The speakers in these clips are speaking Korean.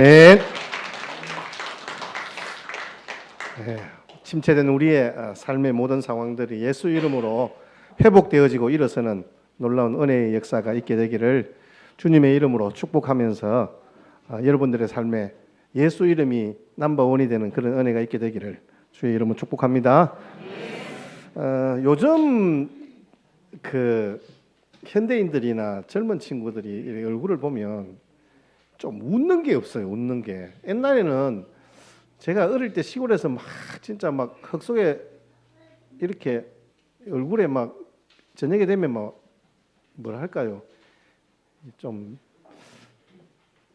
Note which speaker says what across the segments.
Speaker 1: 네. 네. 침체된 우리의 삶의 모든 상황들이 예수 이름으로 회복되어지고 일어서는 놀라운 은혜의 역사가 있게 되기를 주님의 이름으로 축복하면서 여러분들의 삶에 예수 이름이 넘버원이 되는 그런 은혜가 있게 되기를 주의 이름으로 축복합니다. 요즘 그 현대인들이나 젊은 친구들이 얼굴을 보면 좀 웃는 게 없어요. 웃는 게. 옛날에는 제가 어릴 때 시골에서 막 진짜 막 흙 속에 이렇게 얼굴에 막 저녁에 되면 뭐 뭐라 할까요? 좀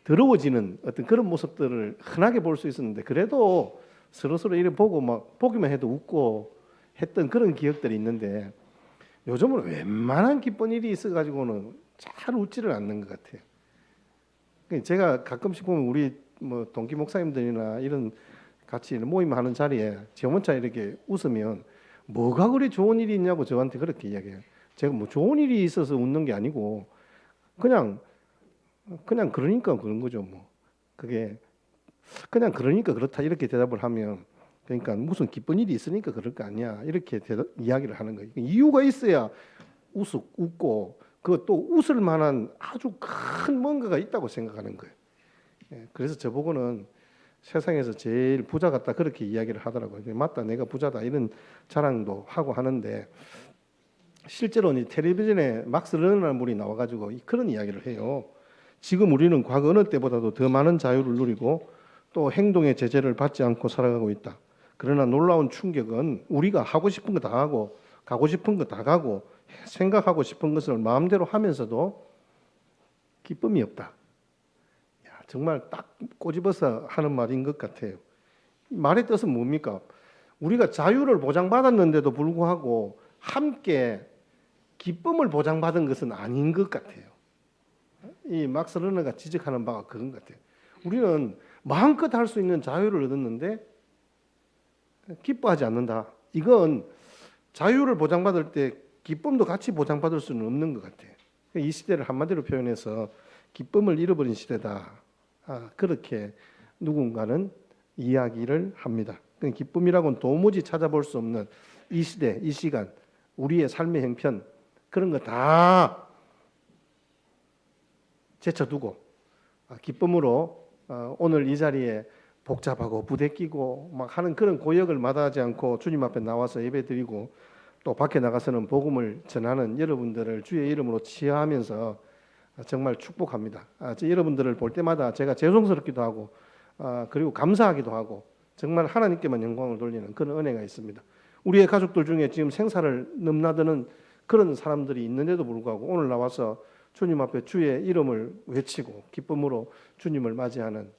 Speaker 1: 더러워지는 어떤 그런 모습들을 흔하게 볼 수 있었는데 그래도 서로서로 이렇게 보고 막 보기만 해도 웃고 했던 그런 기억들이 있는데 요즘은 웬만한 기쁜 일이 있어가지고는 잘 웃지를 않는 것 같아요. 제가 가끔씩 보면 우리 뭐 동기 목사님들이나 이런 같이 모임하는 자리에 저 혼자 이렇게 웃으면 뭐가 그리 좋은 일이 있냐고 저한테 그렇게 이야기해요. 제가 뭐 좋은 일이 있어서 웃는 게 아니고 그냥 그러니까 그런 거죠. 뭐 그게 그냥 그러니까 그렇다 이렇게 대답을 하면 그러니까 무슨 기쁜 일이 있으니까 그럴 거 아니야 이렇게 이야기를 하는 거예요. 이유가 있어야 웃고 그또 웃을 만한 아주 큰 뭔가가 있다고 생각하는 거예요. 그래서 저보고는 세상에서 제일 부자 같다 그렇게 이야기를 하더라고요. 맞다, 내가 부자다 이런 자랑도 하고 하는데 실제로는 텔레비전에 막스 러너라는 분이 나와가지고 그런 이야기를 해요. 지금 우리는 과거 어느 때보다도 더 많은 자유를 누리고 또 행동의 제재를 받지 않고 살아가고 있다. 그러나 놀라운 충격은 우리가 하고 싶은 거 다 하고 가고 싶은 거 다 가고 생각하고 싶은 것을 마음대로 하면서도 기쁨이 없다. 야, 정말 딱 꼬집어서 하는 말인 것 같아요. 말의 뜻은 뭡니까? 우리가 자유를 보장받았는데도 불구하고 함께 기쁨을 보장받은 것은 아닌 것 같아요. 이 막스 러너가 지적하는 바가 그런 것 같아요. 우리는 마음껏 할 수 있는 자유를 얻었는데 기뻐하지 않는다. 이건 자유를 보장받을 때 기쁨도 같이 보장받을 수는 없는 것 같아요. 이 시대를 한마디로 표현해서 기쁨을 잃어버린 시대다. 그렇게 누군가는 이야기를 합니다. 기쁨이라고는 도무지 찾아볼 수 없는 이 시대, 이 시간, 우리의 삶의 형편 그런 거 다 제쳐두고 기쁨으로 오늘 이 자리에 복잡하고 부대끼고 막 하는 그런 고역을 마다하지 않고 주님 앞에 나와서 예배드리고 또 밖에 나가서는 복음을 전하는 여러분들을 주의 이름으로 치하하면서 정말 축복합니다. 여러분들을 볼 때마다 제가 죄송스럽기도 하고 그리고 감사하기도 하고 정말 하나님께만 영광을 돌리는 그런 은혜가 있습니다. 우리의 가족들 중에 지금 생사를 넘나드는 그런 사람들이 있는데도 불구하고 오늘 나와서 주님 앞에 주의 이름을 외치고 기쁨으로 주님을 맞이하는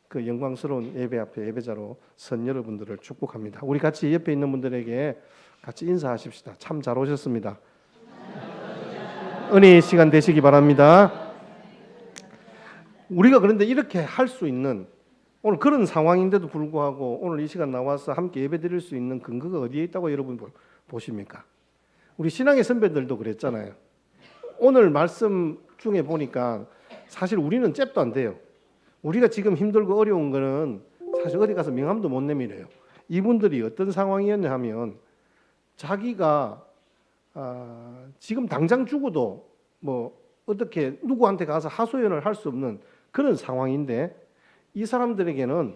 Speaker 1: 그 영광스러운 예배 앞에 예배자로 선 여러분들을 축복합니다. 우리 같이 옆에 있는 분들에게 같이 인사하십시다. 참 잘 오셨습니다. 은혜의 시간 되시기 바랍니다. 우리가 그런데 이렇게 할 수 있는 오늘 그런 상황인데도 불구하고 오늘 이 시간 나와서 함께 예배드릴 수 있는 근거가 어디에 있다고 여러분 보십니까? 우리 신앙의 선배들도 그랬잖아요. 오늘 말씀 중에 보니까 사실 우리는 잽도 안 돼요. 우리가 지금 힘들고 어려운 거는 사실 어디 가서 명함도 못 내밀어요. 이분들이 어떤 상황이었냐 하면 자기가 지금 당장 죽어도 뭐 어떻게 누구한테 가서 하소연을 할 수 없는 그런 상황인데 이 사람들에게는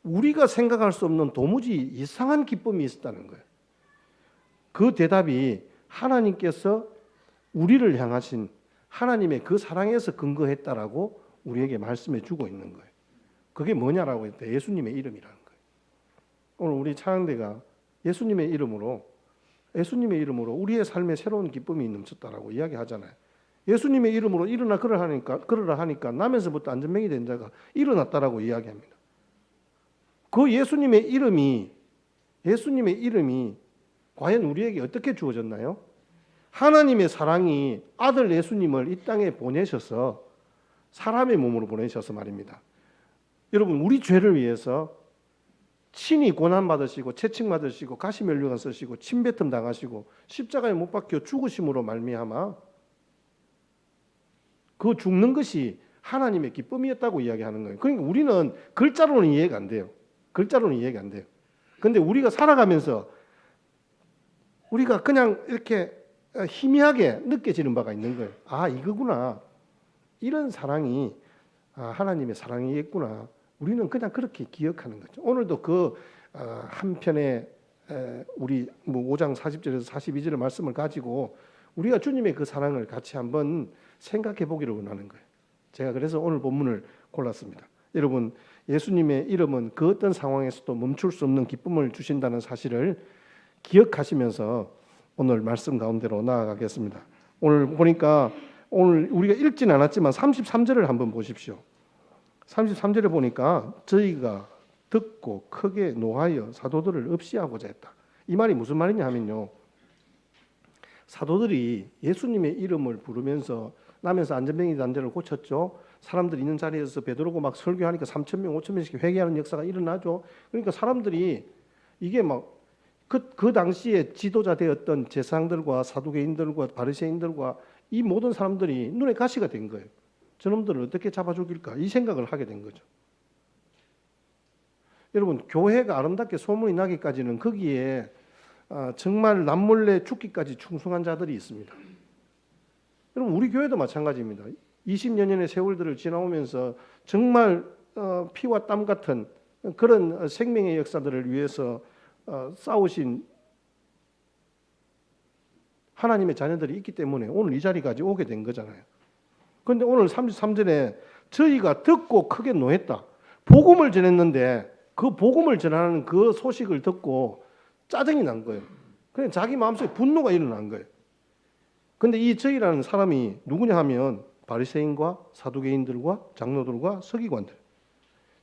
Speaker 1: 우리가 생각할 수 없는 도무지 이상한 기쁨이 있었다는 거예요. 그 대답이 하나님께서 우리를 향하신 하나님의 그 사랑에서 근거했다라고 우리에게 말씀해 주고 있는 거예요. 그게 뭐냐라고 했을 때 예수님의 이름이라는 거예요. 오늘 우리 찬양대가 예수님의 이름으로 우리의 삶에 새로운 기쁨이 넘쳤다라고 이야기하잖아요. 예수님의 이름으로 일어나 그러라 하니까 나면서부터 안전병이 된 자가 일어났다라고 이야기합니다. 그 예수님의 이름이 과연 우리에게 어떻게 주어졌나요? 하나님의 사랑이 아들 예수님을 이 땅에 보내셔서 사람의 몸으로 보내셔서 말입니다. 여러분 우리 죄를 위해서 친히 고난받으시고 채찍맞으시고 가시면류관 쓰시고 침뱉음 당하시고 십자가에 못 박혀 죽으심으로 말미암아 그 죽는 것이 하나님의 기쁨이었다고 이야기하는 거예요. 그러니까 우리는 글자로는 이해가 안 돼요. 글자로는 이해가 안 돼요. 근데 우리가 살아가면서 우리가 그냥 이렇게 희미하게 느껴지는 바가 있는 거예요. 아, 이거구나. 이런 사랑이 하나님의 사랑이겠구나. 우리는 그냥 그렇게 기억하는 거죠. 오늘도 그 한편의 우리 5장 40절에서 42절의 말씀을 가지고 우리가 주님의 그 사랑을 같이 한번 생각해 보기를 원하는 거예요. 제가 그래서 오늘 본문을 골랐습니다. 여러분, 예수님의 이름은 그 어떤 상황에서도 멈출 수 없는 기쁨을 주신다는 사실을 기억하시면서 오늘 말씀 가운데로 나아가겠습니다. 오늘 보니까 오늘 우리가 읽진 않았지만 33절을 한번 보십시오. 33절에 보니까 저희가 듣고 크게 노하여 사도들을 없이하고자 했다. 이 말이 무슨 말이냐 하면요, 사도들이 예수님의 이름을 부르면서 나면서 안전병이 난자를 고쳤죠. 사람들이 있는 자리에서 베드로고 막 설교하니까 3,000명, 5,000명씩 회개하는 역사가 일어나죠. 그러니까 사람들이 이게 막 그 당시에 지도자 되었던 제사장들과 사두개인들과 바리새인들과 이 모든 사람들이 눈에 가시가 된 거예요. 저놈들을 어떻게 잡아 죽일까? 이 생각을 하게 된 거죠. 여러분, 교회가 아름답게 소문이 나기까지는 거기에 정말 남몰래 죽기까지 충성한 자들이 있습니다. 여러분, 우리 교회도 마찬가지입니다. 20여 년의 세월들을 지나오면서 정말 피와 땀 같은 그런 생명의 역사들을 위해서 싸우신 하나님의 자녀들이 있기 때문에 오늘 이 자리까지 오게 된 거잖아요. 그런데 오늘 33절에 저희가 듣고 크게 노했다. 복음을 전했는데 그 복음을 전하는 그 소식을 듣고 짜증이 난 거예요. 그냥 자기 마음속에 분노가 일어난 거예요. 그런데 이 저희라는 사람이 누구냐 하면 바리새인과 사두개인들과 장로들과 서기관들.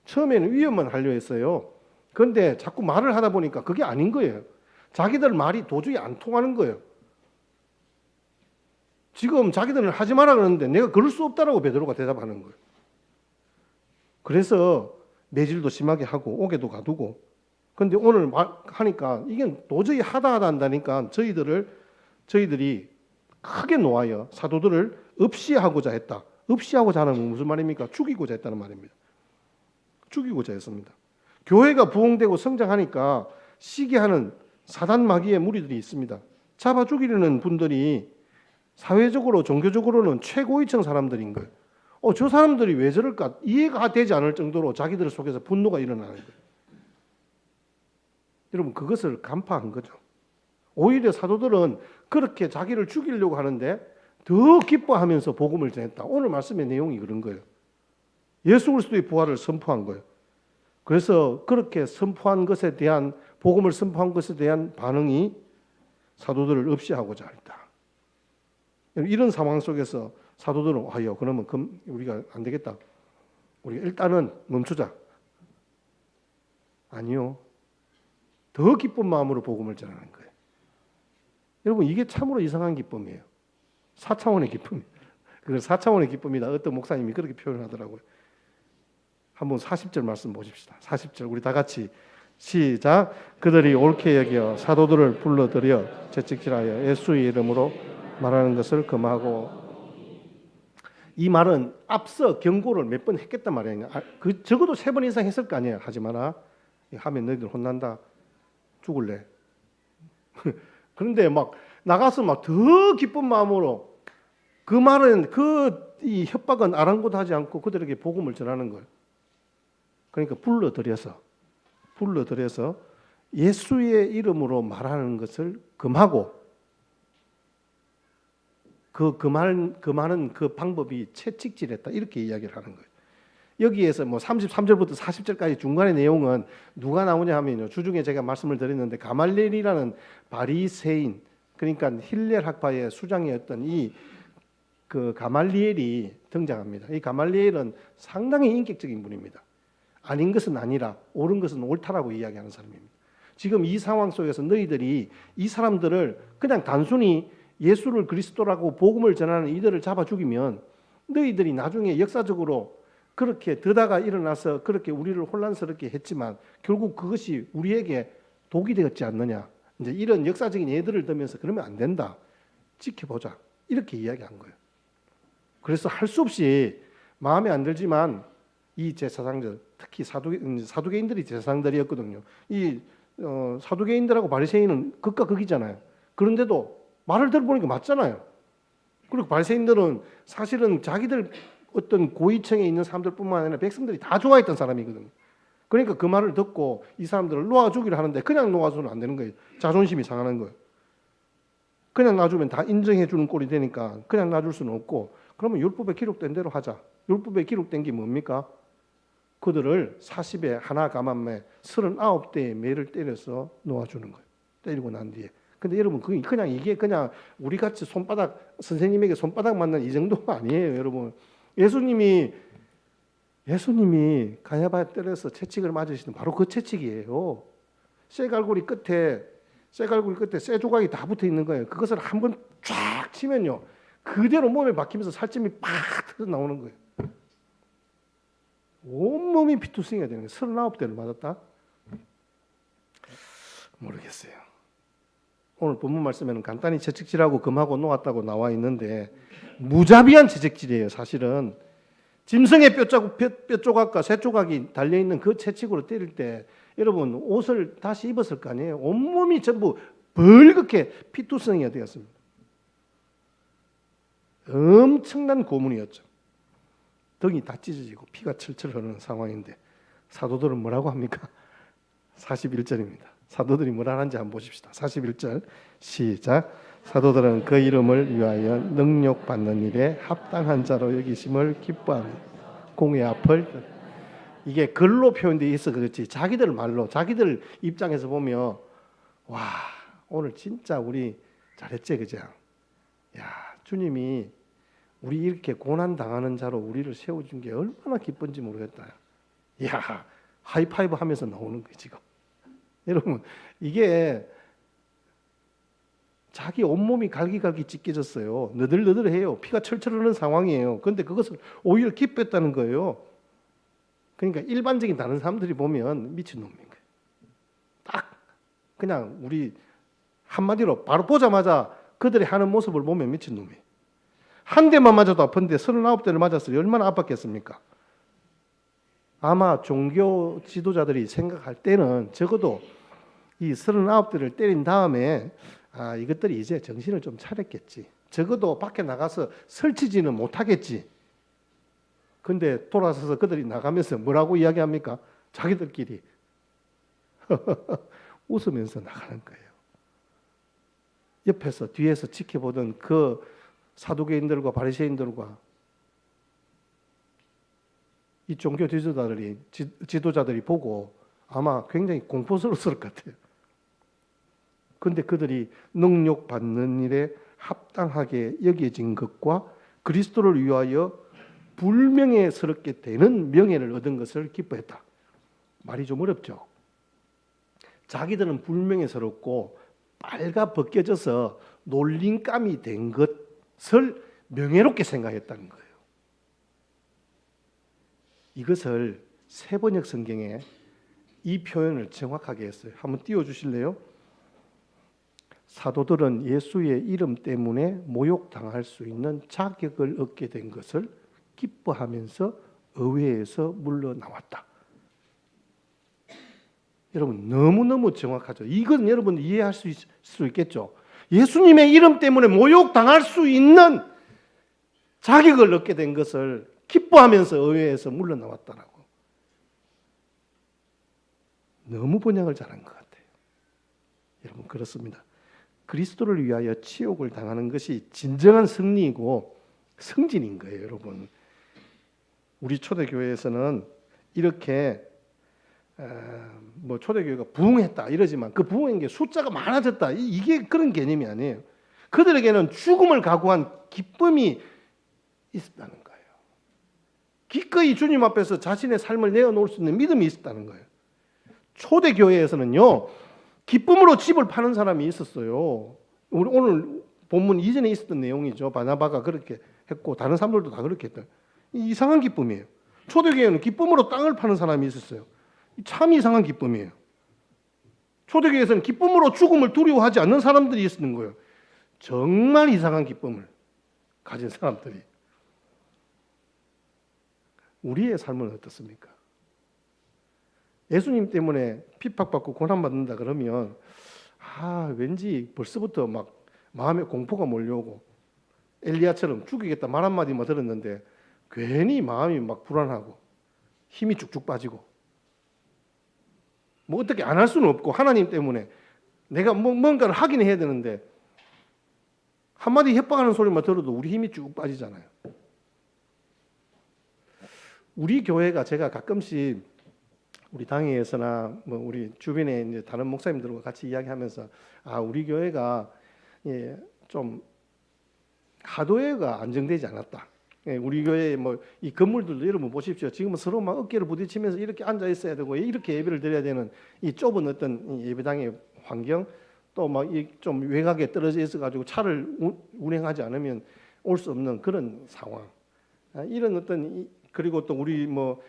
Speaker 1: 처음에는 위험만 하려 했어요. 그런데 자꾸 말을 하다 보니까 그게 아닌 거예요. 자기들 말이 도저히 안 통하는 거예요. 지금 자기들은 하지 마라 그러는데 내가 그럴 수 없다라고 베드로가 대답하는 거예요. 그래서 매질도 심하게 하고 옥에도 가두고. 그런데 오늘 하니까 이게 도저히 하다 한다니까 저희들이 크게 노하여 사도들을 없이하고자 했다. 없이하고자 하는 건 무슨 말입니까? 죽이고자 했다는 말입니다. 죽이고자 했습니다. 교회가 부흥되고 성장하니까 시기하는 사단 마귀의 무리들이 있습니다. 잡아 죽이려는 분들이 사회적으로 종교적으로는 최고위층 사람들인 거예요. 저 사람들이 왜 저럴까 이해가 되지 않을 정도로 자기들 속에서 분노가 일어나는 거예요. 여러분, 그것을 간파한 거죠. 오히려 사도들은 그렇게 자기를 죽이려고 하는데 더 기뻐하면서 복음을 전했다. 오늘 말씀의 내용이 그런 거예요. 예수 그리스도의 부활을 선포한 거예요. 그래서 그렇게 선포한 것에 대한 복음을 선포한 것에 대한 반응이 사도들을 없이하고자 했다. 이런 상황 속에서 사도들은 그러면 우리가 안 되겠다. 우리가 일단은 멈추자. 아니요. 더 기쁜 마음으로 복음을 전하는 거예요. 여러분, 이게 참으로 이상한 기쁨이에요. 4차원의 기쁨. 그걸 4차원의 기쁨이다. 어떤 목사님이 그렇게 표현하더라고요. 한번 40절 말씀 보십시다. 40절 우리 다 같이 시작. 그들이 옳게 여겨 사도들을 불러들여 채찍질하여 예수의 이름으로 말하는 것을 금하고. 이 말은 앞서 경고를 몇 번 했겠단 말이에요. 적어도 3번 이상 했을 거 아니에요. 하지 마라. 하면 너희들 혼난다. 죽을래. 그런데 막 나가서 막 더 기쁜 마음으로 그 말은 이 협박은 아랑곳하지 않고 그들에게 복음을 전하는 거예요. 그러니까 불러들여서 예수의 이름으로 말하는 것을 금하고 금하는 그 방법이 채찍질했다. 이렇게 이야기를 하는 거예요. 여기에서 33절부터 40절까지 중간의 내용은 누가 나오냐 하면요. 주중에 제가 말씀을 드렸는데 가말리엘이라는 바리새인, 그러니까 힐렐 학파의 수장이었던 그 가말리엘이 등장합니다. 이 가말리엘은 상당히 인격적인 분입니다. 아닌 것은 아니라 옳은 것은 옳다라고 이야기하는 사람입니다. 지금 이 상황 속에서 너희들이 이 사람들을 그냥 단순히 예수를 그리스도라고 복음을 전하는 이들을 잡아 죽이면 너희들이 나중에 역사적으로 그렇게 드다가 일어나서 그렇게 우리를 혼란스럽게 했지만 결국 그것이 우리에게 독이 되었지 않느냐. 이제 이런 역사적인 예들을 들면서 그러면 안 된다. 지켜보자. 이렇게 이야기한 거예요. 그래서 할 수 없이 마음에 안 들지만 이 제사장들, 특히 사두개인들이 제사장들이었거든요. 이 사두개인들하고 바리새인은 극과 극이잖아요. 그런데도 말을 들어보니까 맞잖아요. 그리고 바리새인들은 사실은 자기들 어떤 고위층에 있는 사람들뿐만 아니라 백성들이 다 좋아했던 사람이거든요. 그러니까 그 말을 듣고 이 사람들을 놓아주기를 하는데 그냥 놓아주면 안 되는 거예요. 자존심이 상하는 거예요. 그냥 놔주면 다 인정해 주는 꼴이 되니까 그냥 놔줄 수는 없고, 그러면 율법에 기록된 대로 하자. 율법에 기록된 게 뭡니까? 그들을 40에 하나 가만매 39대의 매를 때려서 놓아주는 거예요. 때리고 난 뒤에. 근데 여러분 그냥 이게 그냥 우리 같이 손바닥, 선생님에게 손바닥 맞는 이 정도가 아니에요, 여러분. 예수님이 가야바 때려서 채찍을 맞으시는 바로 그 채찍이에요. 쇠갈고리 끝에 쇠 조각이 다 붙어 있는 거예요. 그것을 한번 쫙 치면요, 그대로 몸에 박히면서 살점이 팍 터져 나오는 거예요. 온몸이 피투성이가 되는 거예요. 39대를 맞았다? 모르겠어요. 오늘 본문 말씀에는 간단히 채찍질하고 금하고 놓았다고 나와 있는데 무자비한 채찍질이에요. 사실은 짐승의 뼈 조각과 쇠 조각이 달려 있는 그 채찍으로 때릴 때 여러분 옷을 다시 입었을 거 아니에요. 온몸이 전부 벌겋게 피투성이가 되었습니다. 엄청난 고문이었죠. 등이 다 찢어지고 피가 철철 흐르는 상황인데 사도들은 뭐라고 합니까? 41절입니다. 사도들이 뭐라 하는지 한번 보십시다. 41절 시작. 사도들은 그 이름을 위하여 능력받는 일에 합당한 자로 여기심을 기뻐합니다. 공의 앞을, 이게 글로 표현되어 있어 그렇지 자기들 말로, 자기들 입장에서 보면 와 오늘 진짜 우리 잘했지 그죠? 야 주님이 우리 이렇게 고난 당하는 자로 우리를 세워준 게 얼마나 기쁜지 모르겠다. 야 하이파이브 하면서 나오는 거예요 지금. 여러분 이게 자기 온몸이 갈기갈기 찢겨졌어요. 너덜너덜해요. 피가 철철 흐르는 상황이에요. 그런데 그것을 오히려 기뻤다는 거예요. 그러니까 일반적인 다른 사람들이 보면 미친놈인 거예요. 딱 그냥 우리 한마디로 바로 보자마자 그들이 하는 모습을 보면 미친놈이에요. 한 대만 맞아도 아픈데 39대를 맞았으니 얼마나 아팠겠습니까? 아마 종교 지도자들이 생각할 때는 적어도 이 39대를 때린 다음에 이것들이 이제 정신을 좀 차렸겠지. 적어도 밖에 나가서 설치지는 못하겠지. 근데 돌아서서 그들이 나가면서 뭐라고 이야기합니까? 자기들끼리 웃으면서 나가는 거예요. 옆에서 뒤에서 지켜보던 그 사두개인들과 바리새인들과 이 종교 지도자들이 보고 아마 굉장히 공포스러웠을 것 같아요. 그런데 그들이 능력받는 일에 합당하게 여겨진 것과 그리스도를 위하여 불명예스럽게 되는 명예를 얻은 것을 기뻐했다. 말이 좀 어렵죠. 자기들은 불명예스럽고 빨가 벗겨져서 놀림감이 된 것을 명예롭게 생각했다는 거예요. 이것을 세번역 성경에 이 표현을 정확하게 했어요. 한번 띄워주실래요? 사도들은 예수의 이름 때문에 모욕당할 수 있는 자격을 얻게 된 것을 기뻐하면서 의회에서 물러나왔다. 여러분 너무너무 정확하죠. 이건 여러분 이해할 수 있겠죠. 예수님의 이름 때문에 모욕당할 수 있는 자격을 얻게 된 것을 기뻐하면서 의회에서 물러나왔다라고. 너무 번역을 잘한 것 같아요. 여러분 그렇습니다. 그리스도를 위하여 치욕을 당하는 것이 진정한 승리이고 승진인 거예요, 여러분. 우리 초대교회에서는 이렇게 뭐 초대교회가 부흥했다 이러지만 그 부흥인 게 숫자가 많아졌다 이게 그런 개념이 아니에요. 그들에게는 죽음을 각오한 기쁨이 있었다는 거예요. 기꺼이 주님 앞에서 자신의 삶을 내어놓을 수 있는 믿음이 있었다는 거예요. 초대교회에서는요 기쁨으로 집을 파는 사람이 있었어요. 오늘 본문 이전에 있었던 내용이죠. 바나바가 그렇게 했고 다른 사람들도 다 그렇게 했던 이상한 기쁨이에요. 초대교회는 기쁨으로 땅을 파는 사람이 있었어요. 참 이상한 기쁨이에요. 초대교회에서는 기쁨으로 죽음을 두려워하지 않는 사람들이 있었는 거예요. 정말 이상한 기쁨을 가진 사람들이. 우리의 삶은 어떻습니까? 예수님 때문에 핍박받고 고난받는다 그러면 왠지 벌써부터 막 마음에 공포가 몰려오고 엘리야처럼 죽이겠다 말 한마디만 들었는데 괜히 마음이 막 불안하고 힘이 쭉쭉 빠지고 뭐 어떻게 안 할 수는 없고 하나님 때문에 내가 뭔가를 하긴 해야 되는데 한마디 협박하는 소리만 들어도 우리 힘이 쭉 빠지잖아요. 우리 교회가 제가 가끔씩 우리 당회에서나 뭐 우리 주변에 이제 다른 목사님들과 같이 이야기하면서 우리 교회가 좀 하도회가 안정되지 않았다. 우리 교회 뭐 이 건물들도 여러분 보십시오. 지금은 서로 막 어깨를 부딪히면서 이렇게 앉아 있어야 되고 이렇게 예배를 드려야 되는 이 좁은 어떤 예배당의 환경 또 막 좀 외곽에 떨어져 있어 가지고 차를 운행하지 않으면 올 수 없는 그런 상황. 이런 어떤 그리고 또 우리 뭐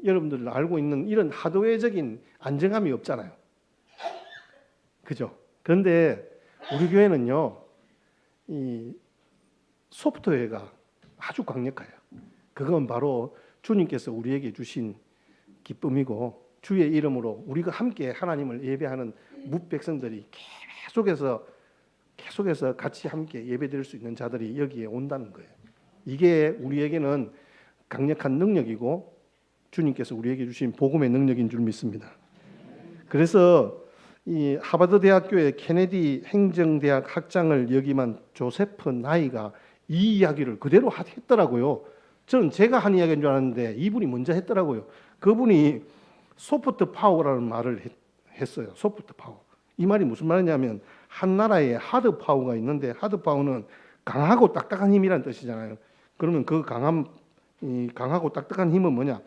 Speaker 1: 여러분들 알고 있는 이런 하도회적인 안정감이 없잖아요. 그죠? 그런데 우리 교회는요, 이 소프트웨어가 아주 강력해요. 그건 바로 주님께서 우리에게 주신 기쁨이고 주의 이름으로 우리가 함께 하나님을 예배하는 뭇백성들이 계속해서 같이 함께 예배드릴 수 있는 자들이 여기에 온다는 거예요. 이게 우리에게는 강력한 능력이고 주님께서 우리에게 주신 복음의 능력인 줄 믿습니다. 그래서 이 하버드 대학교의 케네디 행정대학 학장을 역임한 조세프 나이가 이 이야기를 그대로 했더라고요. 저는 제가 한 이야기인 줄 알았는데 이분이 먼저 했더라고요. 그분이 소프트 파워라는 말을 했어요. 소프트 파워. 이 말이 무슨 말이냐면 한 나라에 하드 파워가 있는데 하드 파워는 강하고 딱딱한 힘이라는 뜻이잖아요. 그러면 그 강하고 딱딱한 힘은 뭐냐?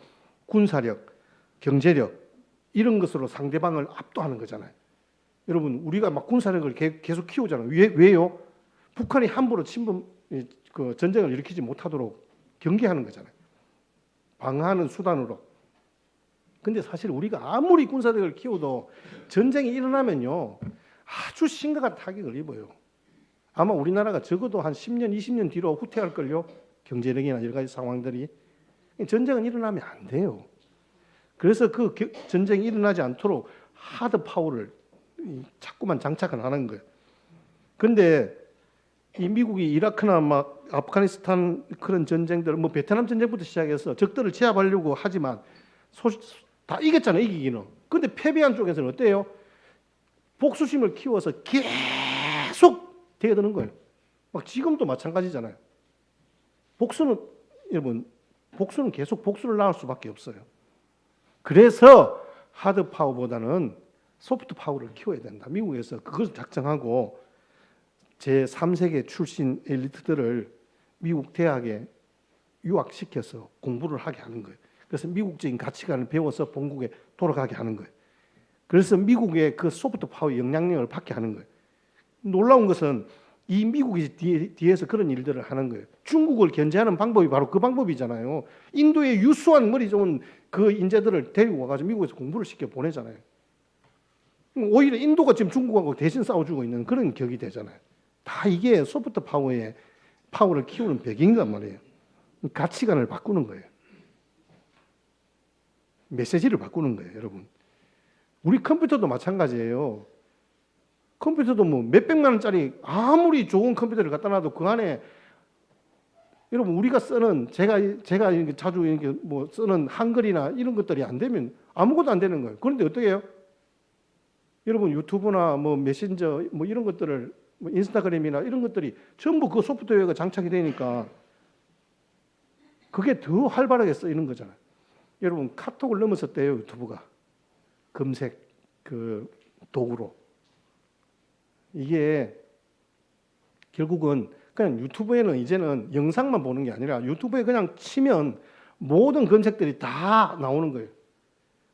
Speaker 1: 군사력, 경제력 이런 것으로 상대방을 압도하는 거잖아요. 여러분 우리가 막 군사력을 계속 키우잖아요. 왜요? 북한이 함부로 전쟁을 일으키지 못하도록 경계하는 거잖아요. 방어하는 수단으로. 근데 사실 우리가 아무리 군사력을 키워도 전쟁이 일어나면요 아주 심각한 타격을 입어요. 아마 우리나라가 적어도 한 10년, 20년 뒤로 후퇴할걸요. 경제력이나 여러 가지 상황들이. 전쟁은 일어나면 안 돼요. 그래서 그 전쟁이 일어나지 않도록 하드 파워를 자꾸만 장착을 하는 거예요. 그런데 이 미국이 이라크나 막 아프가니스탄 그런 전쟁들, 뭐 베트남 전쟁부터 시작해서 적들을 제압하려고 하지만 다 이겼잖아요. 이기기는. 그런데 패배한 쪽에서는 어때요? 복수심을 키워서 계속 대드는 거예요. 막 지금도 마찬가지잖아요. 여러분 복수는 계속 복수를 낳을 수밖에 없어요. 그래서 하드 파워보다는 소프트 파워를 키워야 된다. 미국에서 그것을 작정하고 제3세계 출신 엘리트들을 미국 대학에 유학시켜서 공부를 하게 하는 거예요. 그래서 미국적인 가치관을 배워서 본국에 돌아가게 하는 거예요. 그래서 미국의 그 소프트 파워 영향력을 받게 하는 거예요. 놀라운 것은 이 미국이 뒤에서 그런 일들을 하는 거예요. 중국을 견제하는 방법이 바로 그 방법이잖아요. 인도의 유수한 머리 좋은 그 인재들을 데리고 와가지고 미국에서 공부를 시켜 보내잖아요. 오히려 인도가 지금 중국하고 대신 싸워주고 있는 그런 격이 되잖아요. 다 이게 소프트 파워를 키우는 배경이란 말이에요. 가치관을 바꾸는 거예요. 메시지를 바꾸는 거예요, 여러분. 우리 컴퓨터도 마찬가지예요. 컴퓨터도 뭐 몇백만 원짜리 아무리 좋은 컴퓨터를 갖다 놔도 그 안에 여러분 우리가 쓰는 제가 자주 이렇게 뭐 쓰는 한글이나 이런 것들이 안 되면 아무것도 안 되는 거예요. 그런데 어떻게 해요? 여러분 유튜브나 뭐 메신저 뭐 이런 것들을 뭐 인스타그램이나 이런 것들이 전부 그 소프트웨어가 장착이 되니까 그게 더 활발하게 쓰이는 거잖아요. 여러분 카톡을 넘어섰대요. 유튜브가 검색 그 도구로. 이게 결국은 그냥 유튜브에는 이제는 영상만 보는 게 아니라 유튜브에 그냥 치면 모든 검색들이 다 나오는 거예요.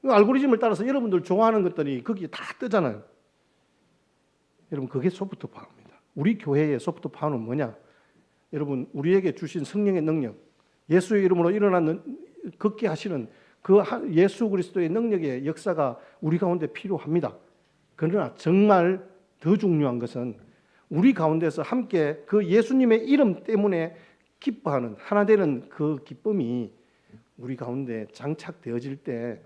Speaker 1: 알고리즘을 따라서 여러분들 좋아하는 것들이 거기에 다 뜨잖아요. 여러분 그게 소프트 파워입니다. 우리 교회의 소프트 파워는 뭐냐? 여러분 우리에게 주신 성령의 능력, 예수의 이름으로 일어나는 걷게 하시는 그 예수 그리스도의 능력의 역사가 우리 가운데 필요합니다. 그러나 정말 더 중요한 것은 우리 가운데서 함께 그 예수님의 이름 때문에 기뻐하는 하나 되는 그 기쁨이 우리 가운데 장착되어질 때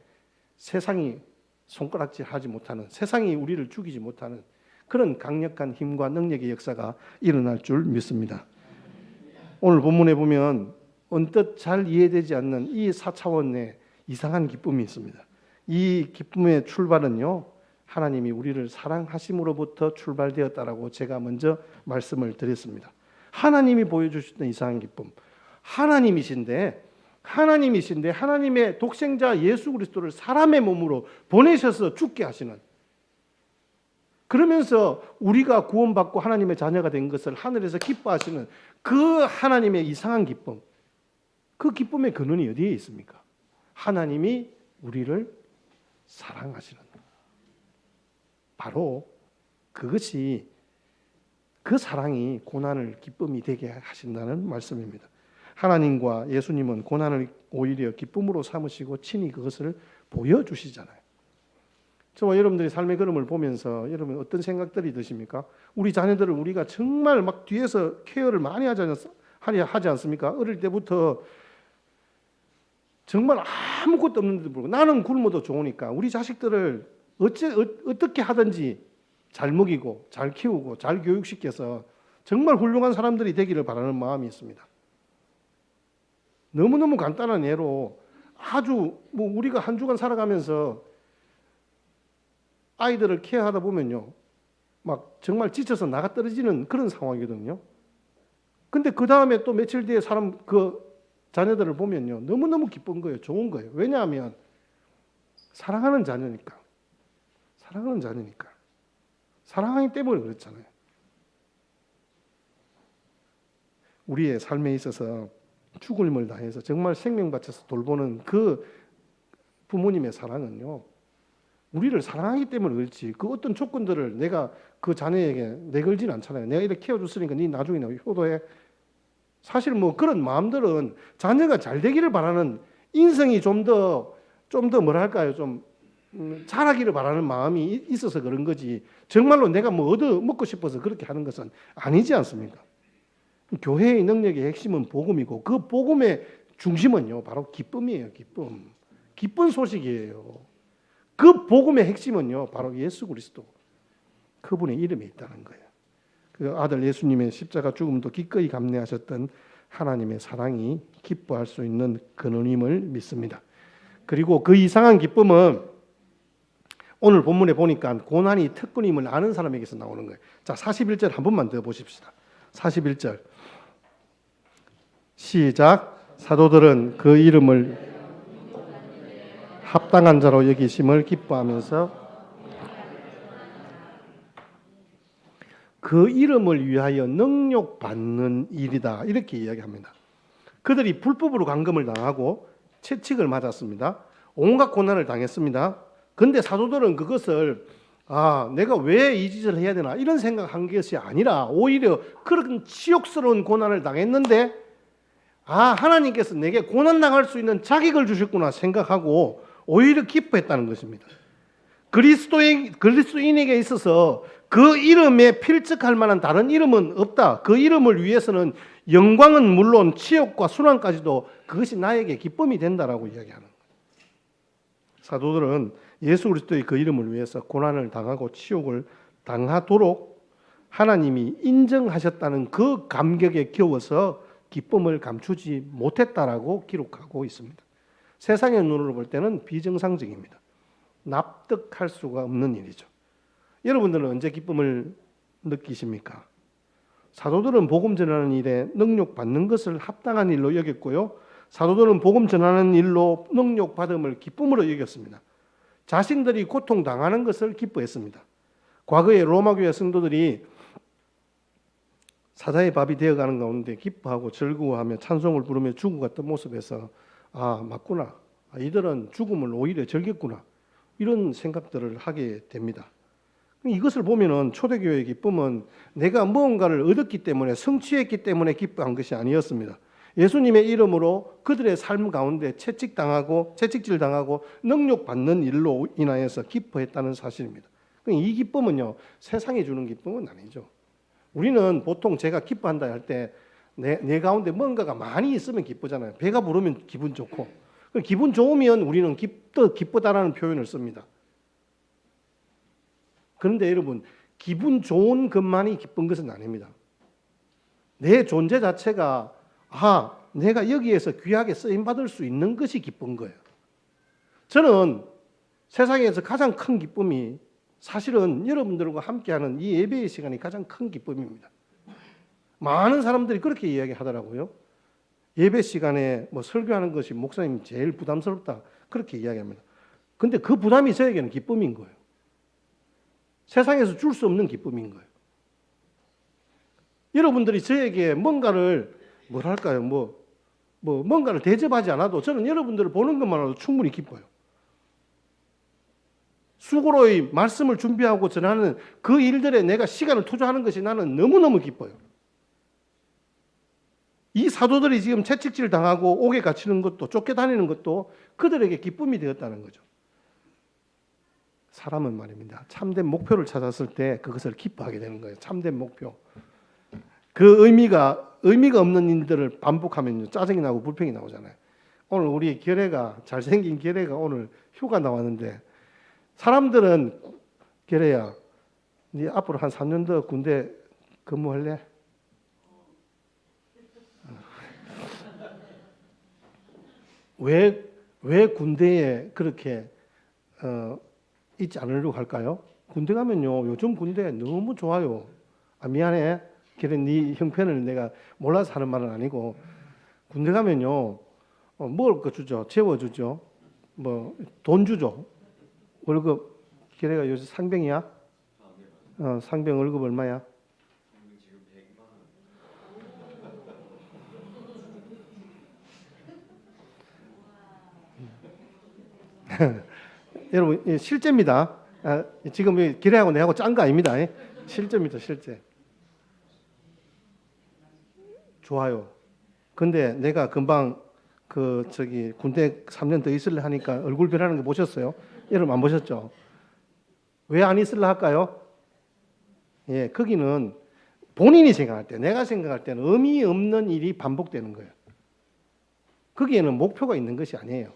Speaker 1: 세상이 손가락질 하지 못하는, 세상이 우리를 죽이지 못하는 그런 강력한 힘과 능력의 역사가 일어날 줄 믿습니다. 오늘 본문에 보면 언뜻 잘 이해되지 않는 이 4차원의 이상한 기쁨이 있습니다. 이 기쁨의 출발은요, 하나님이 우리를 사랑하심으로부터 출발되었다라고 제가 먼저 말씀을 드렸습니다. 하나님이 보여주셨던 이상한 기쁨, 하나님이신데 하나님의 독생자 예수 그리스도를 사람의 몸으로 보내셔서 죽게 하시는, 그러면서 우리가 구원받고 하나님의 자녀가 된 것을 하늘에서 기뻐하시는 그 하나님의 이상한 기쁨, 그 기쁨의 근원이 어디에 있습니까? 하나님이 우리를 사랑하시는, 바로 그것이, 그 사랑이 고난을 기쁨이 되게 하신다는 말씀입니다. 하나님과 예수님은 고난을 오히려 기쁨으로 삼으시고 친히 그것을 보여주시잖아요. 저와 여러분들이 삶의 걸음을 보면서 여러분 어떤 생각들이 드십니까? 우리 자녀들을 우리가 정말 막 뒤에서 케어를 많이 하지 않습니까? 어릴 때부터 정말 아무것도 없는데도 불구하고 나는 굶어도 좋으니까 우리 자식들을 어떻게 하든지 잘 먹이고 잘 키우고 잘 교육시켜서 정말 훌륭한 사람들이 되기를 바라는 마음이 있습니다. 너무너무 간단한 예로 아주 우리가 한 주간 살아가면서 아이들을 케어하다 보면요, 막 정말 지쳐서 나가 떨어지는 그런 상황이거든요. 근데 그 다음에 또 며칠 뒤에 자녀들을 보면요, 너무너무 기쁜 거예요. 좋은 거예요. 왜냐하면 사랑하는 자녀니까. 사랑하기 때문에 그렇잖아요. 우리의 삶에 있어서 죽을 힘을 다해서 정말 생명 바쳐서 돌보는 그 부모님의 사랑은요, 우리를 사랑하기 때문에 그렇지, 그 어떤 조건들을 내가 그 자녀에게 내걸지는 않잖아요. 내가 이렇게 키워줬으니까 네 나중에 효도해. 사실 그런 마음들은 자녀가 잘 되기를 바라는, 인성이 좀 더 뭐랄까요, 좀 잘하기를 바라는 마음이 있어서 그런 거지, 정말로 내가 얻어 먹고 싶어서 그렇게 하는 것은 아니지 않습니까? 교회의 능력의 핵심은 복음이고 그 복음의 중심은요, 바로 기쁨이에요. 기쁜 소식이에요. 그 복음의 핵심은요, 바로 예수 그리스도, 그분의 이름에 있다는 거예요. 그 아들 예수님의 십자가 죽음도 기꺼이 감내하셨던 하나님의 사랑이 기뻐할 수 있는 근원임을 믿습니다. 그리고 그 이상한 기쁨은 오늘 본문에 보니까 고난이 특권임을 아는 사람에게서 나오는 거예요. 자, 41절 한 번만 더 보십시다. 41절 시작. 사도들은 그 이름을 합당한 자로 여기심을 기뻐하면서 그 이름을 위하여 능욕받는 일이다, 이렇게 이야기합니다. 그들이 불법으로 감금을 당하고 채찍을 맞았습니다. 온갖 고난을 당했습니다. 그런데 사도들은 그것을 내가 왜 이 짓을 해야 되나 이런 생각한 것이 아니라 오히려 그런 치욕스러운 고난을 당했는데 하나님께서 내게 고난당할 수 있는 자격을 주셨구나 생각하고 오히려 기뻐했다는 것입니다. 그리스도인에게 있어서 그 이름에 필적할 만한 다른 이름은 없다. 그 이름을 위해서는 영광은 물론 치욕과 순환까지도 그것이 나에게 기쁨이 된다라고 이야기하는 거예요. 사도들은 예수 그리스도의 그 이름을 위해서 고난을 당하고 치욕을 당하도록 하나님이 인정하셨다는 그 감격에 겨워서 기쁨을 감추지 못했다라고 기록하고 있습니다. 세상의 눈으로 볼 때는 비정상적입니다. 납득할 수가 없는 일이죠. 여러분들은 언제 기쁨을 느끼십니까? 사도들은 복음 전하는 일에 능욕받는 것을 합당한 일로 여겼고요, 사도들은 복음 전하는 일로 능욕받음을 기쁨으로 여겼습니다. 자신들이 고통당하는 것을 기뻐했습니다. 과거에 로마교회 성도들이 사자의 밥이 되어가는 가운데 기뻐하고 즐거워하며 찬송을 부르며 죽어갔던 모습에서 맞구나, 이들은 죽음을 오히려 즐겼구나, 이런 생각들을 하게 됩니다. 이것을 보면은 초대교회의 기쁨은 내가 무언가를 얻었기 때문에, 성취했기 때문에 기뻐한 것이 아니었습니다. 예수님의 이름으로 그들의 삶 가운데 채찍질 당하고 능욕받는 일로 인하여서 기뻐했다는 사실입니다. 이 기쁨은요, 세상이 주는 기쁨은 아니죠. 우리는 보통 제가 기뻐한다 할 때 내 가운데 뭔가가 많이 있으면 기쁘잖아요. 배가 부르면 기분 좋고, 기분 좋으면 우리는 기쁘다라는 표현을 씁니다. 그런데 여러분, 기분 좋은 것만이 기쁜 것은 아닙니다. 내 존재 자체가 내가 여기에서 귀하게 쓰임받을 수 있는 것이 기쁜 거예요. 저는 세상에서 가장 큰 기쁨이 사실은 여러분들과 함께하는 이 예배의 시간이 가장 큰 기쁨입니다. 많은 사람들이 그렇게 이야기하더라고요. 예배 시간에 설교하는 것이 목사님 제일 부담스럽다 그렇게 이야기합니다. 근데 그 부담이 저에게는 기쁨인 거예요. 세상에서 줄 수 없는 기쁨인 거예요. 여러분들이 저에게 뭔가를 뭔가를 대접하지 않아도 저는 여러분들을 보는 것만으로도 충분히 기뻐요. 수고로이 말씀을 준비하고 전하는 그 일들에 내가 시간을 투자하는 것이 나는 너무너무 기뻐요. 이 사도들이 지금 채찍질 당하고 옥에 갇히는 것도 쫓겨다니는 것도 그들에게 기쁨이 되었다는 거죠. 사람은 말입니다. 참된 목표를 찾았을 때 그것을 기뻐하게 되는 거예요. 참된 목표. 그 의미가 없는 일들을 반복하면 짜증이 나고 불평이 나오잖아요. 오늘 우리 잘생긴 결혜가 오늘 휴가 나왔는데 사람들은 결혜야, 네 앞으로 한 3년 더 군대 근무할래? 왜 군대에 그렇게 있지 않으려고 할까요? 군대 가면요, 요즘 군대 너무 좋아요. 미안해. 그래, 네 형편을 내가 몰라서 하는 말은 아니고, 군대 가면요, 먹을 거 주죠. 재워주죠. 돈 주죠. 월급, 걔네가 요새 상병이야? 상병 월급 얼마야? 여러분, 실제입니다. 지금 기레하고 내하고 짠 거 아닙니다. 실제입니다, 실제. 좋아요. 근데 내가 금방 군대 3년 더 있을래 하니까 얼굴 변하는 거 보셨어요? 여러분 안 보셨죠? 왜 안 있을래 할까요? 거기는 본인이 생각할 때, 내가 생각할 때는 의미 없는 일이 반복되는 거예요. 거기에는 목표가 있는 것이 아니에요.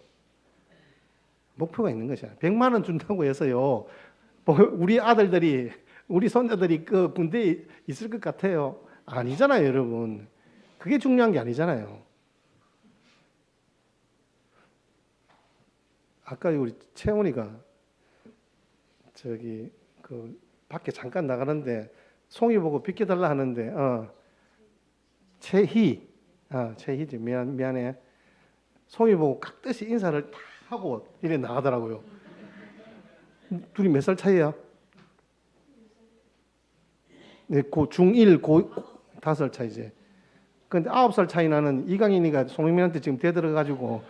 Speaker 1: 목표가 있는 것이 아니에요. 100만 원 준다고 해서요, 우리 아들들이, 우리 손자들이 그 군대에 있을 것 같아요? 아니잖아요, 여러분. 그게 중요한 게 아니잖아요. 아까 우리 채원이가 밖에 잠깐 나가는데 송이 보고 비켜달라 하는데 채희지 미안해. 송이 보고 깍듯이 인사를 다 하고 이래 나가더라고요. 둘이 몇 살 차이야? 네, 중1, 고5 차이지. 근데 9살 차이 나는 이강인이가 송민한테 지금 대들어가지고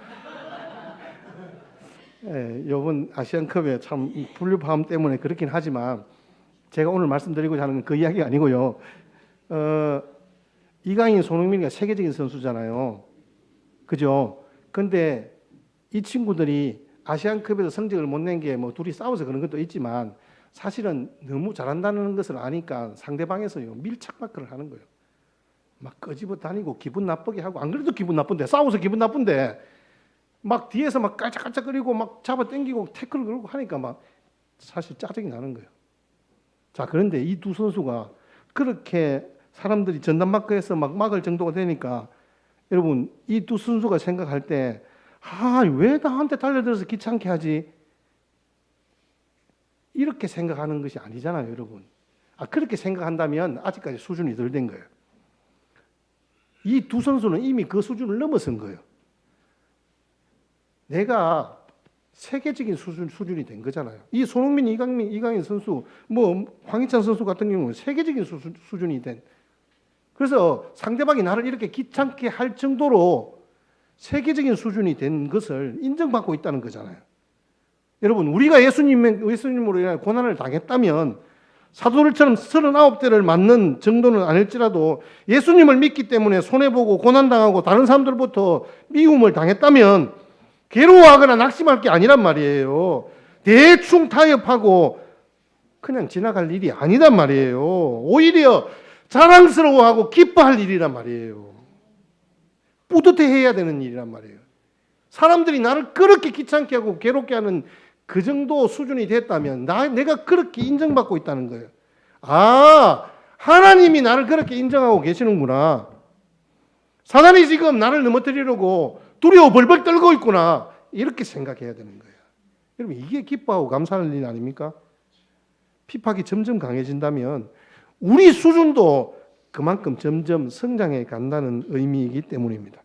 Speaker 1: 이번 아시안컵에 참 분류파함 때문에 그렇긴 하지만 제가 오늘 말씀드리고자 하는 건 그 이야기가 아니고요. 이강인, 손흥민이가 세계적인 선수잖아요. 그죠? 근데 이 친구들이 아시안컵에서 성적을 못 낸 게 둘이 싸워서 그런 것도 있지만 사실은 너무 잘한다는 것을 아니까 상대방에서요 밀착 마크를 하는 거예요. 막 끄집어 다니고 기분 나쁘게 하고, 안 그래도 기분 나쁜데, 싸워서 기분 나쁜데 막 뒤에서 막 깔짝깔짝거리고 막 잡아 당기고 태클을 걸고 하니까 막 사실 짜증이 나는 거예요. 자, 그런데 이 두 선수가 그렇게 사람들이 전담마크에서 막 막을 정도가 되니까 여러분, 이 두 선수가 생각할 때 왜 나한테 달려들어서 귀찮게 하지? 이렇게 생각하는 것이 아니잖아요, 여러분. 그렇게 생각한다면 아직까지 수준이 덜 된 거예요. 이 두 선수는 이미 그 수준을 넘어선 거예요. 내가 세계적인 수준이 된 거잖아요. 이 손흥민, 이강인 선수, 황희찬 선수 같은 경우는 세계적인 수준이 된. 그래서 상대방이 나를 이렇게 귀찮게 할 정도로 세계적인 수준이 된 것을 인정받고 있다는 거잖아요. 여러분, 우리가 예수님으로 인해 고난을 당했다면 사도들처럼 39대를 맞는 정도는 아닐지라도 예수님을 믿기 때문에 손해보고 고난당하고 다른 사람들부터 미움을 당했다면 괴로워하거나 낙심할 게 아니란 말이에요. 대충 타협하고 그냥 지나갈 일이 아니란 말이에요. 오히려 자랑스러워하고 기뻐할 일이란 말이에요. 뿌듯해해야 되는 일이란 말이에요. 사람들이 나를 그렇게 귀찮게 하고 괴롭게 하는 그 정도 수준이 됐다면 내가 그렇게 인정받고 있다는 거예요. 아, 하나님이 나를 그렇게 인정하고 계시는구나. 사단이 지금 나를 넘어뜨리려고 두려워 벌벌 떨고 있구나. 이렇게 생각해야 되는 거예요. 여러분, 이게 기뻐하고 감사할 일 아닙니까? 핍박이 점점 강해진다면 우리 수준도 그만큼 점점 성장해 간다는 의미이기 때문입니다.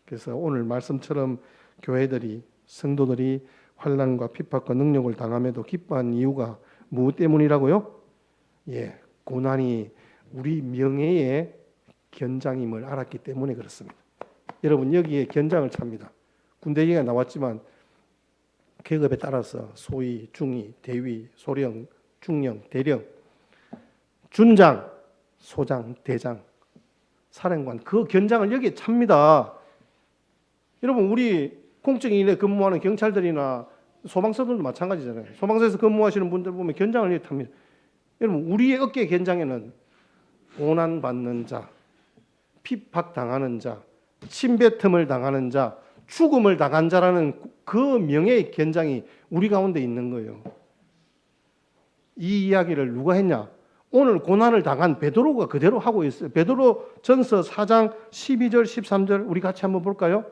Speaker 1: 그래서 오늘 말씀처럼 교회들이, 성도들이 환난과 핍박과 능력을 당함에도 기뻐한 이유가 무엇 때문이라고요? 예, 고난이 우리 명예의 견장임을 알았기 때문에 그렇습니다. 여러분, 여기에 견장을 찹니다. 군대 얘기가 나왔지만 계급에 따라서 소위, 중위, 대위, 소령, 중령, 대령, 준장, 소장, 대장, 사령관, 그 견장을 여기에 찹니다. 여러분, 우리 공적인 일에 근무하는 경찰들이나 소방서들도 마찬가지잖아요. 소방서에서 근무하시는 분들 보면 견장을 여기에 탑니다. 여러분, 우리의 어깨 견장에는 고난받는 자, 핍박당하는 자, 침뱉음을 당하는 자, 죽음을 당한 자라는 그 명예의 견장이 우리 가운데 있는 거예요. 이 이야기를 누가 했냐? 오늘 고난을 당한 베드로가 그대로 하고 있어요. 베드로 전서 4장 12절 13절 우리 같이 한번 볼까요?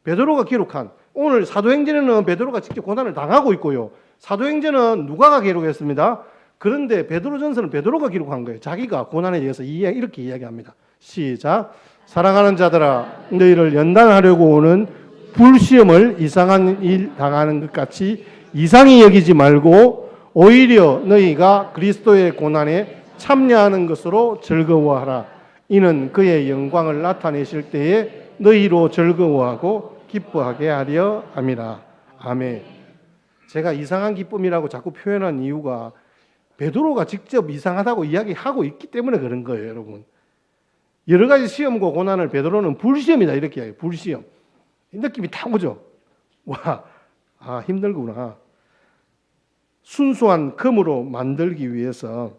Speaker 1: 베드로가 기록한, 오늘 사도행전에는 베드로가 직접 고난을 당하고 있고요. 사도행전은 누가가 기록했습니다. 그런데 베드로전서는 베드로가 기록한 거예요. 자기가 고난에 대해서 이렇게 이야기합니다. 시작. 사랑하는 자들아, 너희를 연단하려고 오는 불시험을 이상한 일 당하는 것 같이 이상히 여기지 말고 오히려 너희가 그리스도의 고난에 참여하는 것으로 즐거워하라. 이는 그의 영광을 나타내실 때에 너희로 즐거워하고 기뻐하게 하려 함이라. 아멘. 제가 이상한 기쁨이라고 자꾸 표현한 이유가 베드로가 직접 이상하다고 이야기하고 있기 때문에 그런 거예요, 여러분. 여러 가지 시험과 고난을 베드로는 불시험이다 이렇게 이야기해요. 불시험. 느낌이 딱 오죠. 와, 힘들구나. 순수한 금으로 만들기 위해서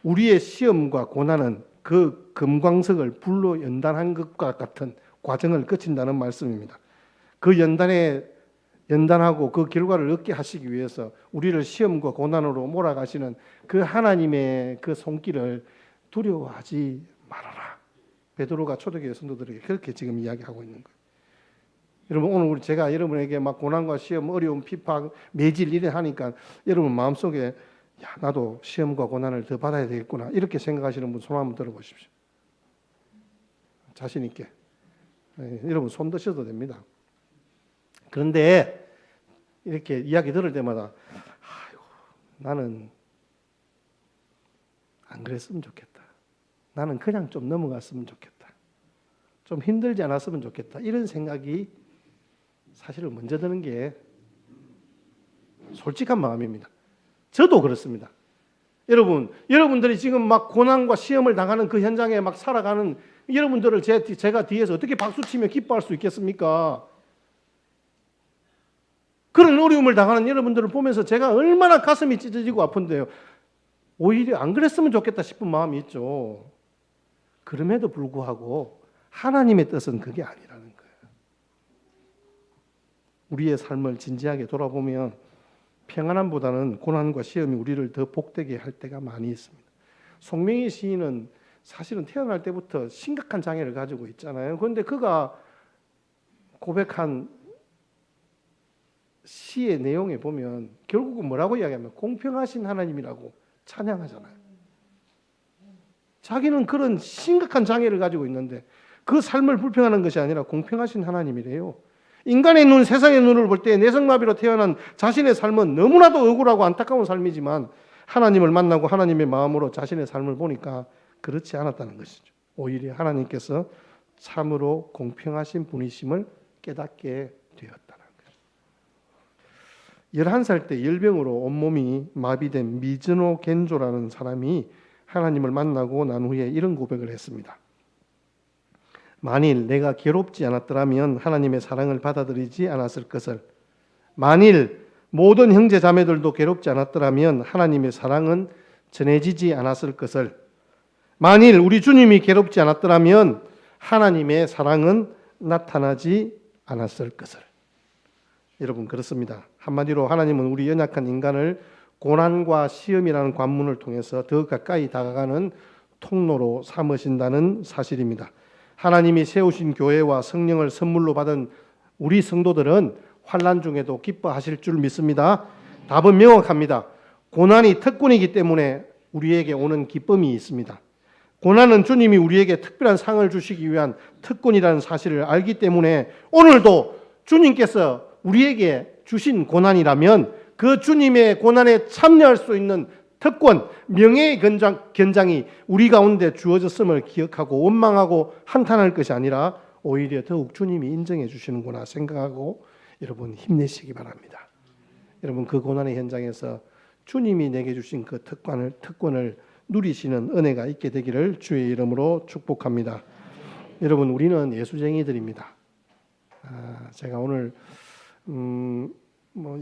Speaker 1: 우리의 시험과 고난은 그 금광석을 불로 연단한 것과 같은 과정을 거친다는 말씀입니다. 그 연단하고 그 결과를 얻게 하시기 위해서 우리를 시험과 고난으로 몰아가시는 그 하나님의 그 손길을 두려워하지 말아라. 베드로가 초대교회 성도들에게 그렇게 지금 이야기하고 있는 거예요. 여러분, 오늘 제가 여러분에게 막 고난과 시험, 어려움, 핍박, 매질 이래 하니까 여러분 마음속에 나도 시험과 고난을 더 받아야 되겠구나 이렇게 생각하시는 분 손 한번 들어보십시오. 자신 있게. 여러분 손 드셔도 됩니다. 그런데 이렇게 이야기 들을 때마다 나는 안 그랬으면 좋겠다. 나는 그냥 좀 넘어갔으면 좋겠다. 좀 힘들지 않았으면 좋겠다. 이런 생각이 사실은 먼저 드는 게 솔직한 마음입니다. 저도 그렇습니다. 여러분들이 지금 막 고난과 시험을 당하는 그 현장에 막 살아가는 여러분들을 제가 뒤에서 어떻게 박수치며 기뻐할 수 있겠습니까? 그런 어려움을 당하는 여러분들을 보면서 제가 얼마나 가슴이 찢어지고 아픈데요. 오히려 안 그랬으면 좋겠다 싶은 마음이 있죠. 그럼에도 불구하고 하나님의 뜻은 그게 아니라는 거예요. 우리의 삶을 진지하게 돌아보면 평안함보다는 고난과 시험이 우리를 더 복되게 할 때가 많이 있습니다. 송명희 시인은 사실은 태어날 때부터 심각한 장애를 가지고 있잖아요. 그런데 그가 고백한 시의 내용에 보면 결국은 뭐라고 이야기하면 공평하신 하나님이라고 찬양하잖아요. 자기는 그런 심각한 장애를 가지고 있는데 그 삶을 불평하는 것이 아니라 공평하신 하나님이래요. 인간의 눈, 세상의 눈을 볼 때 내성마비로 태어난 자신의 삶은 너무나도 억울하고 안타까운 삶이지만 하나님을 만나고 하나님의 마음으로 자신의 삶을 보니까 그렇지 않았다는 것이죠. 오히려 하나님께서 참으로 공평하신 분이심을 깨닫게 되었다는 거죠. 11살 때 열병으로 온몸이 마비된 미즈노 겐조라는 사람이 하나님을 만나고 난 후에 이런 고백을 했습니다. 만일 내가 괴롭지 않았더라면 하나님의 사랑을 받아들이지 않았을 것을, 만일 모든 형제 자매들도 괴롭지 않았더라면 하나님의 사랑은 전해지지 않았을 것을, 만일 우리 주님이 괴롭지 않았더라면 하나님의 사랑은 나타나지 않았을 것을. 여러분 그렇습니다. 한마디로 하나님은 우리 연약한 인간을 고난과 시험이라는 관문을 통해서 더 가까이 다가가는 통로로 삼으신다는 사실입니다. 하나님이 세우신 교회와 성령을 선물로 받은 우리 성도들은 환난 중에도 기뻐하실 줄 믿습니다. 답은 명확합니다. 고난이 특권이기 때문에 우리에게 오는 기쁨이 있습니다. 고난은 주님이 우리에게 특별한 상을 주시기 위한 특권이라는 사실을 알기 때문에 오늘도 주님께서 우리에게 주신 고난이라면 그 주님의 고난에 참여할 수 있는 특권, 명예의 견장이 우리 가운데 주어졌음을 기억하고 원망하고 한탄할 것이 아니라 오히려 더욱 주님이 인정해 주시는구나 생각하고 여러분 힘내시기 바랍니다. 여러분 그 고난의 현장에서 주님이 내게 주신 그 특권을 누리시는 은혜가 있게 되기를 주의 이름으로 축복합니다. 여러분 우리는 예수쟁이들입니다. 제가 오늘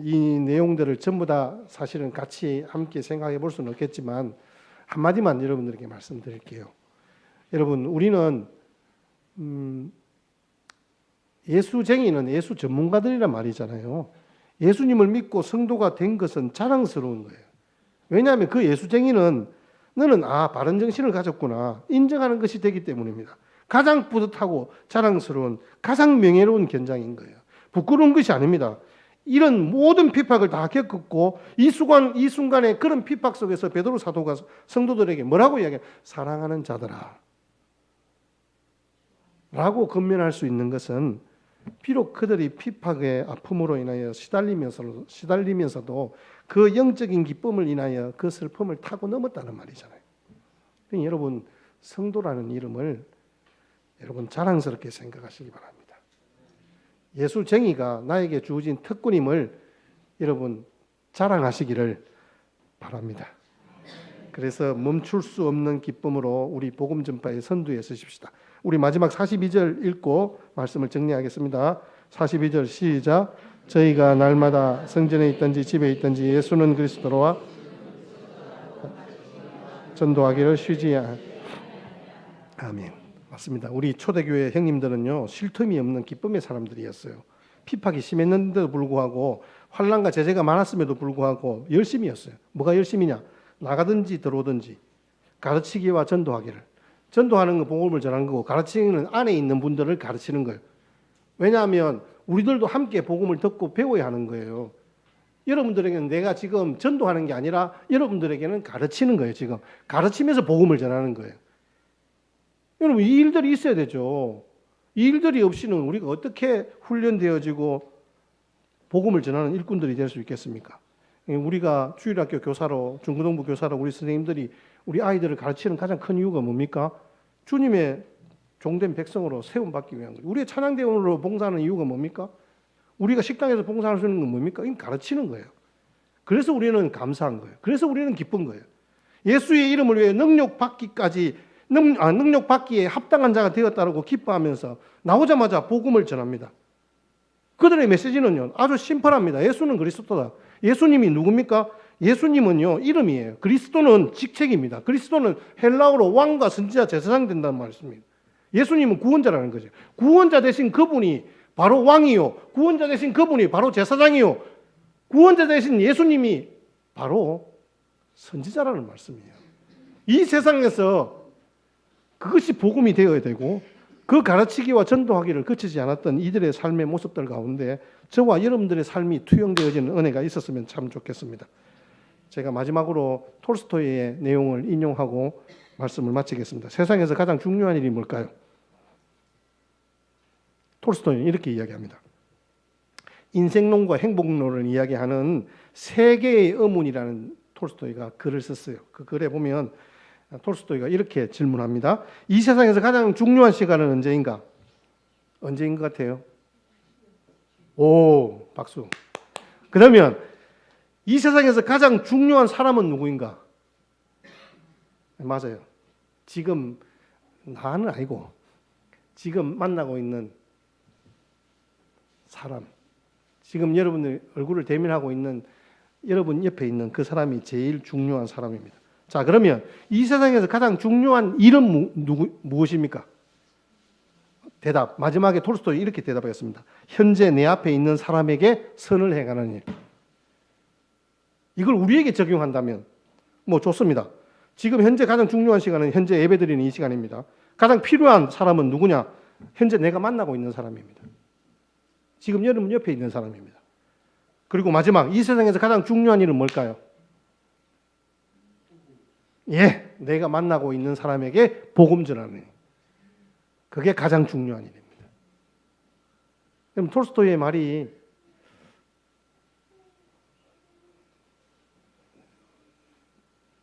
Speaker 1: 이 내용들을 전부 다 사실은 같이 함께 생각해 볼 수는 없겠지만 한마디만 여러분들에게 말씀드릴게요. 여러분 우리는 예수쟁이는 예수 전문가들이란 말이잖아요. 예수님을 믿고 성도가 된 것은 자랑스러운 거예요. 왜냐하면 그 예수쟁이는 너는 바른 정신을 가졌구나 인정하는 것이 되기 때문입니다. 가장 뿌듯하고 자랑스러운 가장 명예로운 견장인 거예요. 부끄러운 것이 아닙니다. 이런 모든 핍박을 다 겪었고 이 순간에 그런 핍박 속에서 베드로 사도가 성도들에게 뭐라고 이야기해요? 사랑하는 자들아 라고 건면할 수 있는 것은 비록 그들이 핍박의 아픔으로 인하여 시달리면서도 그 영적인 기쁨을 인하여 그 슬픔을 타고 넘었다는 말이잖아요. 그러니까 여러분 성도라는 이름을 여러분 자랑스럽게 생각하시기 바랍니다. 예수쟁이가 나에게 주어진 특권임을 여러분 자랑하시기를 바랍니다. 그래서 멈출 수 없는 기쁨으로 우리 복음 전파의 선두에 서십시다. 우리 마지막 42절 읽고 말씀을 정리하겠습니다. 42절 시작. 저희가 날마다 성전에 있든지 집에 있든지 예수는 그리스도로와 전도하기를 쉬지 않. 아멘. 맞습니다. 우리 초대교회 형님들은요 쉴 틈이 없는 기쁨의 사람들이었어요. 핍박이 심했는데도 불구하고 환난과 제재가 많았음에도 불구하고 열심이었어요. 뭐가 열심이냐? 나가든지 들어오든지 가르치기와 전도하기를. 전도하는 건 복음을 전하는 거고 가르치는 안에 있는 분들을 가르치는 거예요. 왜냐하면 우리들도 함께 복음을 듣고 배워야 하는 거예요. 여러분들에게는 내가 지금 전도하는 게 아니라 여러분들에게는 가르치는 거예요. 지금 가르치면서 복음을 전하는 거예요. 여러분 이 일들이 있어야 되죠. 이 일들이 없이는 우리가 어떻게 훈련되어지고 복음을 전하는 일꾼들이 될 수 있겠습니까? 우리가 주일학교 교사로 중고등부 교사로 우리 선생님들이 우리 아이들을 가르치는 가장 큰 이유가 뭡니까? 주님의 종된 백성으로 세움받기 위한 거예요. 우리의 찬양대원으로 봉사하는 이유가 뭡니까? 우리가 식당에서 봉사할 수 있는 건 뭡니까? 이건 가르치는 거예요. 그래서 우리는 감사한 거예요. 그래서 우리는 기쁜 거예요. 예수의 이름을 위해 능력받기에 합당한 자가 되었다고 기뻐하면서 나오자마자 복음을 전합니다. 그들의 메시지는요 아주 심플합니다. 예수는 그리스도다. 예수님이 누굽니까? 예수님은요 이름이에요. 그리스도는 직책입니다. 그리스도는 헬라어로 왕과 선지자 제사장 된다는 말씀입니다. 예수님은 구원자라는 거죠. 구원자 되신 그분이 바로 왕이요, 구원자 되신 그분이 바로 제사장이요, 구원자 되신 예수님이 바로 선지자라는 말씀이에요. 이 세상에서 그것이 복음이 되어야 되고 그 가르치기와 전도하기를 그치지 않았던 이들의 삶의 모습들 가운데 저와 여러분들의 삶이 투영되어지는 은혜가 있었으면 참 좋겠습니다. 제가 마지막으로 톨스토이의 내용을 인용하고 말씀을 마치겠습니다. 세상에서 가장 중요한 일이 뭘까요? 톨스토이는 이렇게 이야기합니다. 인생론과 행복론을 이야기하는 세계의 의문이라는 톨스토이가 글을 썼어요. 그 글에 보면 톨스토이가 이렇게 질문합니다. 이 세상에서 가장 중요한 시간은 언제인가? 언제인 것 같아요? 오, 박수. 그러면 이 세상에서 가장 중요한 사람은 누구인가? 맞아요. 지금 나는 아니고 지금 만나고 있는 사람, 지금 여러분들 얼굴을 대면하고 있는 여러분 옆에 있는 그 사람이 제일 중요한 사람입니다. 자, 그러면 이 세상에서 가장 중요한 일은 무엇입니까? 대답, 마지막에 톨스토이 이렇게 대답하겠습니다. 현재 내 앞에 있는 사람에게 선을 행하는 일. 이걸 우리에게 적용한다면 뭐 좋습니다. 지금 현재 가장 중요한 시간은 현재 예배드리는 이 시간입니다. 가장 필요한 사람은 누구냐? 현재 내가 만나고 있는 사람입니다. 지금 여러분 옆에 있는 사람입니다. 그리고 마지막, 이 세상에서 가장 중요한 일은 뭘까요? 예, 내가 만나고 있는 사람에게 복음 전하는 일. 그게 가장 중요한 일입니다. 그럼 톨스토이의 말이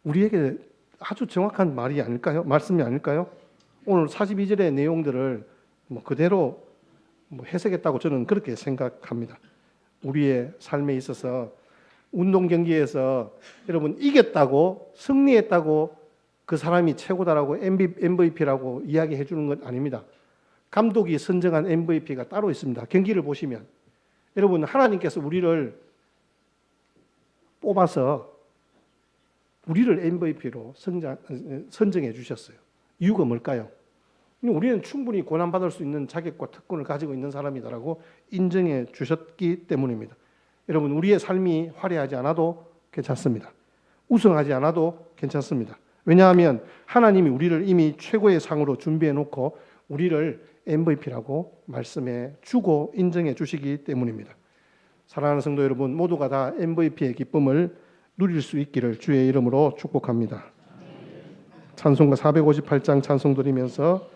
Speaker 1: 우리에게 아주 정확한 말이 아닐까요? 말씀이 아닐까요? 오늘 42절의 내용들을 그대로 해석했다고 저는 그렇게 생각합니다. 우리의 삶에 있어서 운동 경기에서 여러분 이겼다고 승리했다고 그 사람이 최고다라고 MVP라고 이야기해 주는 건 아닙니다. 감독이 선정한 MVP가 따로 있습니다. 경기를 보시면 여러분 하나님께서 우리를 뽑아서 우리를 MVP로 선정해 주셨어요. 이유가 뭘까요? 우리는 충분히 고난받을 수 있는 자격과 특권을 가지고 있는 사람이다라고 인정해 주셨기 때문입니다. 여러분 우리의 삶이 화려하지 않아도 괜찮습니다. 우승하지 않아도 괜찮습니다. 왜냐하면 하나님이 우리를 이미 최고의 상으로 준비해 놓고 우리를 MVP라고 말씀해 주고 인정해 주시기 때문입니다. 사랑하는 성도 여러분, 모두가 다 MVP의 기쁨을 누릴 수 있기를 주의 이름으로 축복합니다. 찬송가 458장 찬송 드리면서